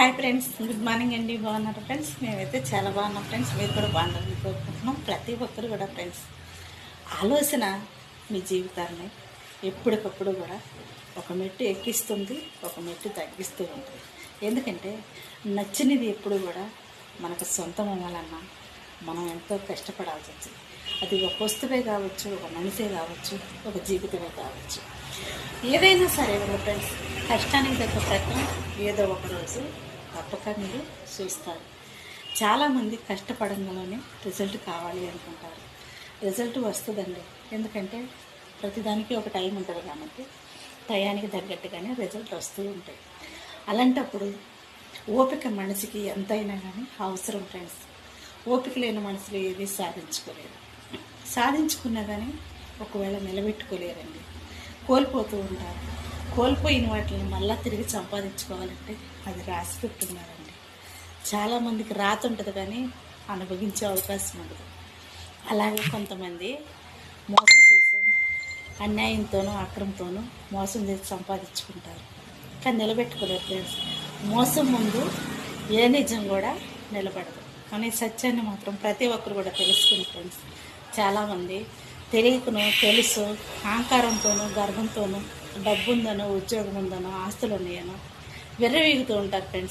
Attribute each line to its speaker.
Speaker 1: Hi friends, good morning అండి. బాగున్నారు friends? మేమైతే చాలా బాగున్నాం ఫ్రెండ్స్. మీరు కూడా బాగున్నారని కోరుకుంటున్నాం. ప్రతి ఒక్కరు కూడా ఫ్రెండ్స్, ఆలోచన మీ జీవితాన్ని ఎప్పటికప్పుడు కూడా ఒక మెట్టు ఎక్కిస్తుంది, ఒక మెట్టు తగ్గిస్తూ ఉంటుంది. ఎందుకంటే నచ్చినది ఎప్పుడు కూడా మనకు సొంతం అవ్వాలన్నా మనం ఎంతో కష్టపడాల్సి వచ్చింది. అది ఒక వస్తువే కావచ్చు, ఒక మనిషే కావచ్చు, ఒక జీవితమే కావచ్చు. ఏదైనా సరే ఫ్రెండ్స్, కష్టానికి తగ్గ ప్రకారం ఏదో ఒక రోజు తప్పక మీరు చూస్తారు. చాలామంది కష్టపడంగానే రిజల్ట్ కావాలి అనుకుంటారు. రిజల్ట్ వస్తుందండి, ఎందుకంటే ప్రతిదానికి ఒక టైం ఉంటుంది కాబట్టి టయానికి తగ్గట్టుగానే రిజల్ట్ వస్తూ ఉంటాయి. అలాంటప్పుడు ఓపిక మనిషికి ఎంతైనా కానీ అవసరం ఫ్రెండ్స్. ఓపిక లేని మనుషులు ఏది సాధించుకోలేరు. సాధించుకున్నా కానీ ఒకవేళ నిలబెట్టుకోలేరండి, కోల్పోతూ ఉంటారు. కోల్పోయిన వాటిని మళ్ళీ తిరిగి సంపాదించుకోవాలంటే అది రాసి పెట్టున్నారండి. చాలామందికి రాత ఉంటుంది కానీ అనుభవించే అవకాశం ఉండదు. అలాగే కొంతమంది మోసం చేశారు, అన్యాయంతోనూ అక్రమంతోనూ మోసం చేసి సంపాదించుకుంటారు, కానీ నిలబెట్టుకోలేరు ఫ్రెండ్స్. మోసం ముందు ఏ నిజం కూడా నిలబడదు అనే సత్యాన్ని మాత్రం ప్రతి ఒక్కరు కూడా తెలుసుకుని ఫ్రెండ్స్. చాలామంది తెలియకనో తెలుసు అహంకారంతోనూ గర్వంతోనూ డబ్బు ఉందనో ఉద్యోగం ఉందనో ఆస్తులు ఉన్నాయనో విర్రవీగుతూ ఉంటారు ఫ్రెండ్స్.